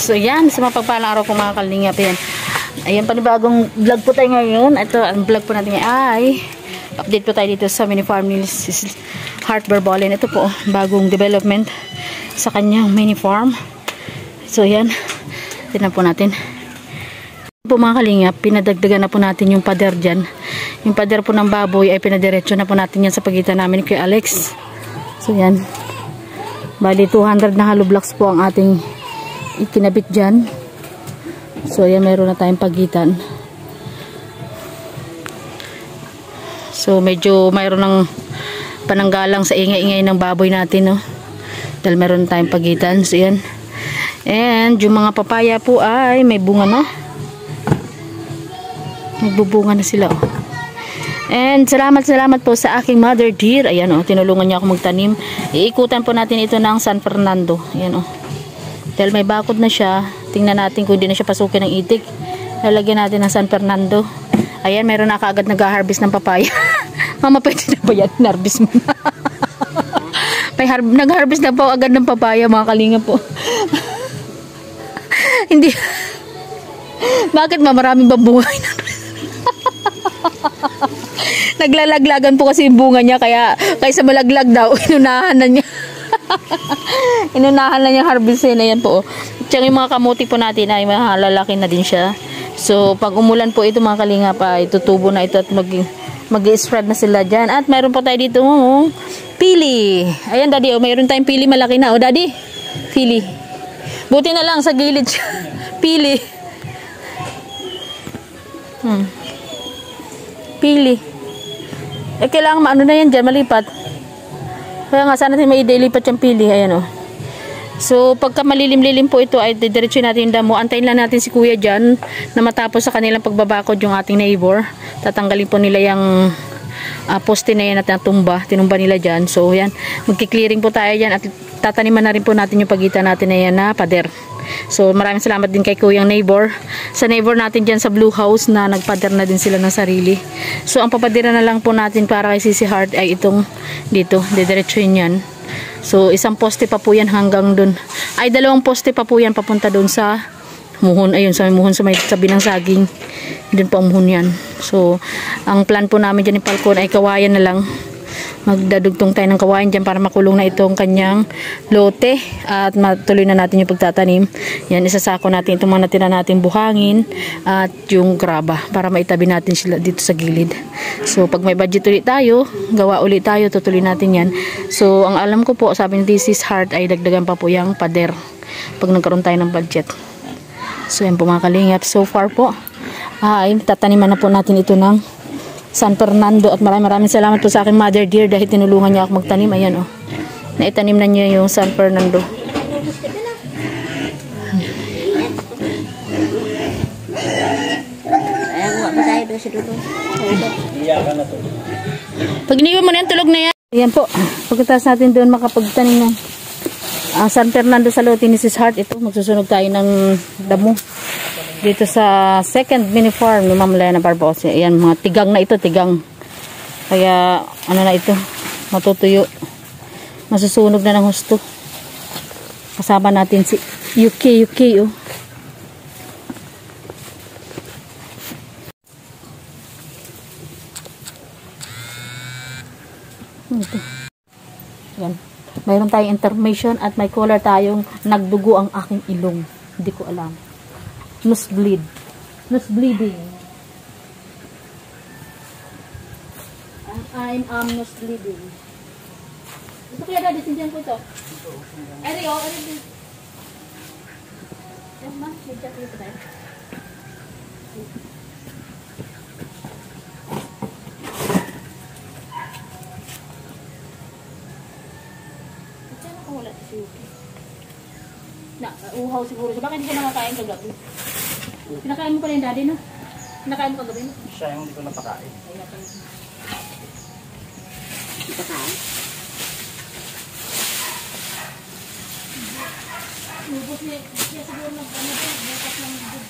So yan, sa mapagpalang araw po mga kalingap. Yan. Ayan, panibagong vlog po tayo ngayon. Ito, ang vlog po natin ay update po tayo dito sa mini farm ni Heart Barbolin. Ito po, bagong development sa kanyang mini farm. So yan, tignan po natin. Po mga kalingap, pinadagdagan na po natin yung pader dyan. Yung pader po ng baboy ay pinadiretso na po natin yan sa pagitan namin kay Alex. So yan, bali 200 na hollow blocks po ang ating ikinabit dyan. So yan, meron na tayong pagitan. So medyo mayroon ng pananggalang sa ingay-ingay ng baboy natin, no? Dahil meron tayong pagitan. So yan. And yung mga papaya po ay may bunga na. Nagbubunga na sila, oh. And salamat po sa aking mother dear. Ayan, oh, tinulungan niya ako magtanim. Iikutan po natin ito ng San Fernando. Ayan, oh. Dahil may bakod na siya, tingnan natin kung hindi na siya pasukin ng itik. Lalagyan natin ng San Fernando. Ayan, meron na kaagad nag-harvest ng papaya. Mama, pwede na ba yan? Harvest mo na. Nag-harvest na po agad ng papaya, mga kalinga po. Hindi. Bakit maraming babunga? Naglalaglagan po kasi yung bunga niya, kaya kaysa malaglag daw, inunahan na niya. Inunahan na niya harvestin. Ayan po. Tsaka yung mga kamuti po natin ay malalaki na din siya. So pag umulan po ito mga kalinga pa, itutubo na ito at mag-spread na sila dyan. At mayroon po tayo dito pili. Ayan daddy, oh, mayroon tayong pili malaki na. O daddy, pili. Buti na lang sa gilid siya. Pili. Pili. Eh kailangan maano na yan dyan, malipat. Kaya nga sana natin maidilipat yung pili. Ayan, oh. So pagka malilim-lilim po ito ay didiretso natin yung damo. Antayin lang natin si kuya dyan na matapos sa kanilang pagbabakod yung ating neighbor. Tatanggalin po nila yung poste na yan at tumba. Tinumba nila dyan. So yan, magki-clearing po tayo dyan at tataniman na rin po natin yung pagitan natin na yan na pader. So maraming salamat din kay kuyang neighbor. Sa neighbor natin dyan sa blue house na nagpader na din sila ng sarili. So ang papadira na lang po natin para kay Sisi Heart ay itong dito, didiretsuhin yan. So isang poste pa po yan hanggang dun. Ay dalawang poste pa po yan papunta dun sa muhon. Ayun, sa muhon sa may tabi ng saging. Dun po ang muhon yan. So ang plan po namin dyan ni Falcon ay kawayan na lang. Magdadugtong tayo ng kawain dyan para makulong na itong kanyang lote at matuloy na natin yung pagtatanim. Yan, isasako natin itong mga natira natin buhangin at yung graba para maitabi natin sila dito sa gilid. So pag may budget ulit tayo, gawa ulit tayo, tutuloy natin yan. So ang alam ko po, sabi ni Sisi Heart ay dagdagan pa po yung pader pag nagkaroon tayo ng budget. So yan po mga kalingap, so far po ay tataniman na po natin ito ng San Fernando at maraming salamat po sa aking mother dear dahil tinulungan niya ako magtanim. Ayan, oh. Naitanim na niya yung San Fernando. Pag iniwan mo na yan, tulog na yan. Ayan po. Pagkatapos natin doon makapagtanim ng San Fernando sa lote ni Sisi Heart, ito magsusunog tayo ng damo dito sa second mini farm ni Ma'am Lena Barbosa. Ayan, mga tigang na ito, tigang. Kaya, ano na ito, matutuyo. Masusunog na ng husto. Kasama natin si UK, oh. Ito. Ayan. Mayroon tayong information at may color tayong nagdugo ang aking ilong. Hindi ko alam. Nosebleed. Nosebleeding. I'm nosebleeding. Ito kaya daddy, sindihan ko ito. Eri, oh, eri. Yan ma, medyo ito tayo. Ito na kung wala si Yuki. Uhaw siguro siya. Bakit hindi ka nakakain kagabi? Pinakain mo pala yung daddy, no? Pinakain mo kagabi, no? Siya yung hindi ko napakain. Ay, napakain. Napakain? Lubos niya siguro nag-ano ba? Bukas ng good.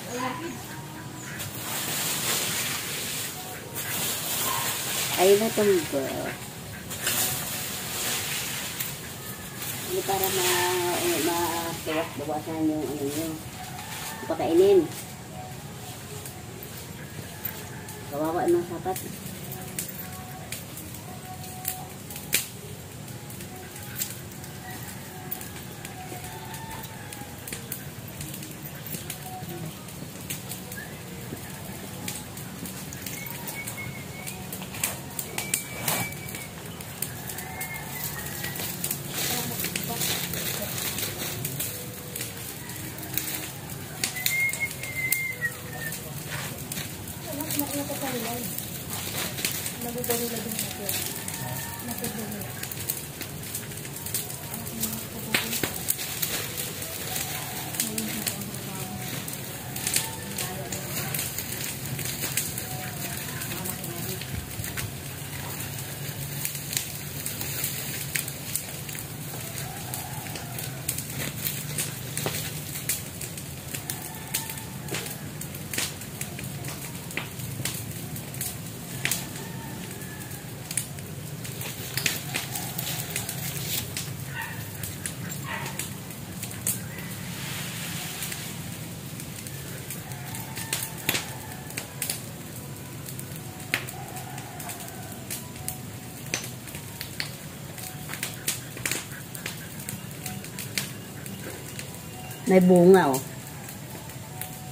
Ay, natumba. Hindi para bawasan yung ano nyo. Pakainin. Kawawa yung mga sapat. May bunga oh.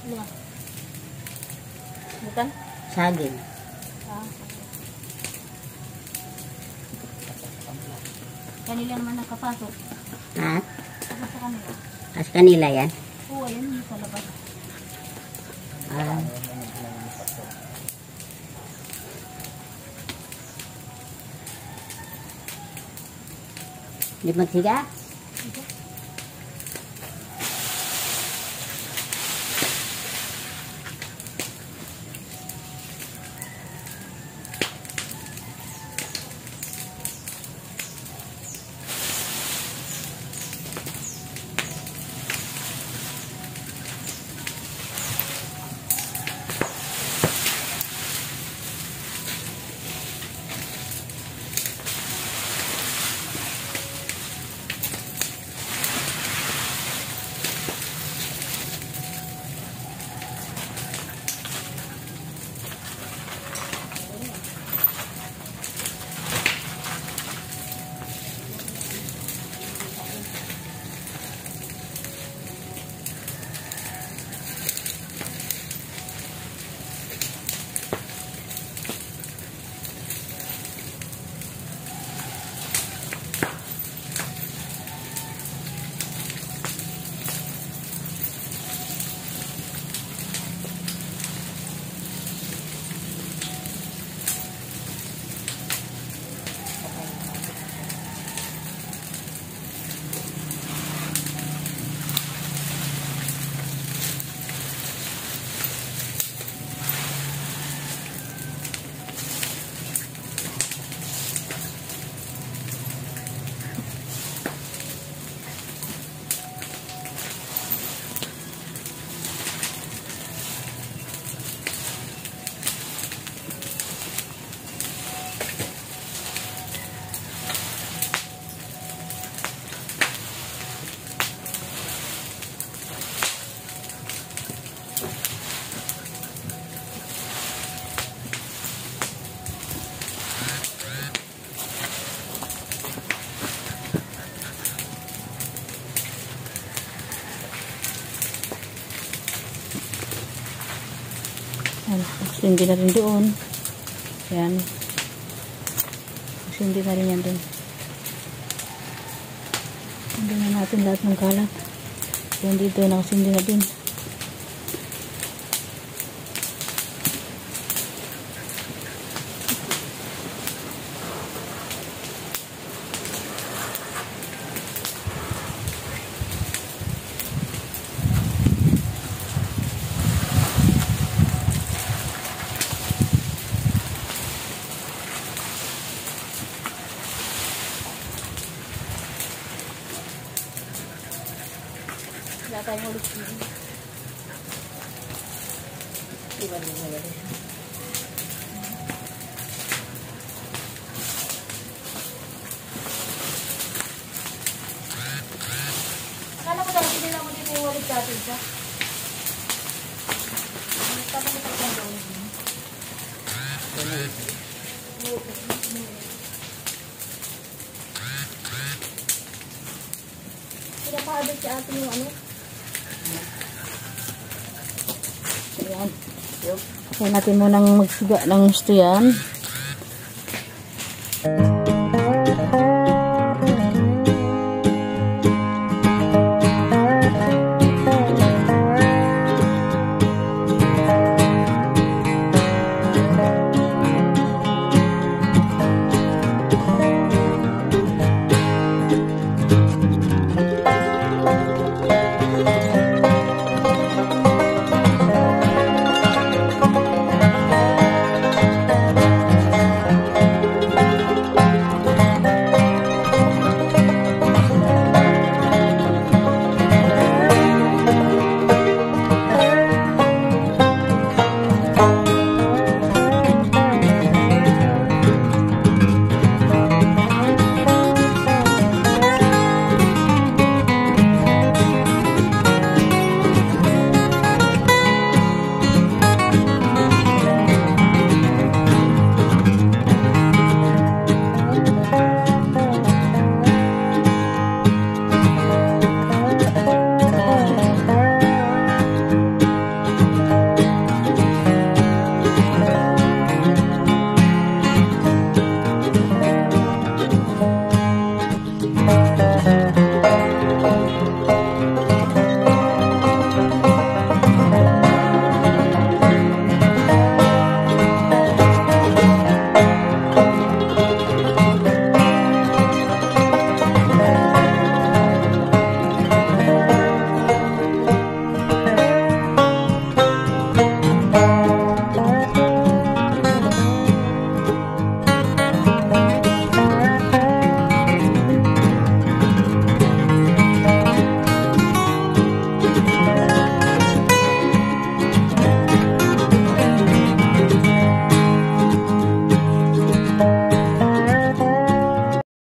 Bunga? Bukan? Saging. Ah. Kanila naman nakapasok. Ha? Ako sa kanila. As kanila yan? Oo, ayun yung sa labas. Ah. Di magsiga? Hindi na rin doon. Ayan. Hindi na rin yan doon. Hindi na natin lahat ng kalat. Yan dito, nakasindi na din. Wala tayong ulit dito. Iba din mo yan. Pinapahadot si ate yung ano? Ayan. Okay natin munang magsiga ng gusto yan.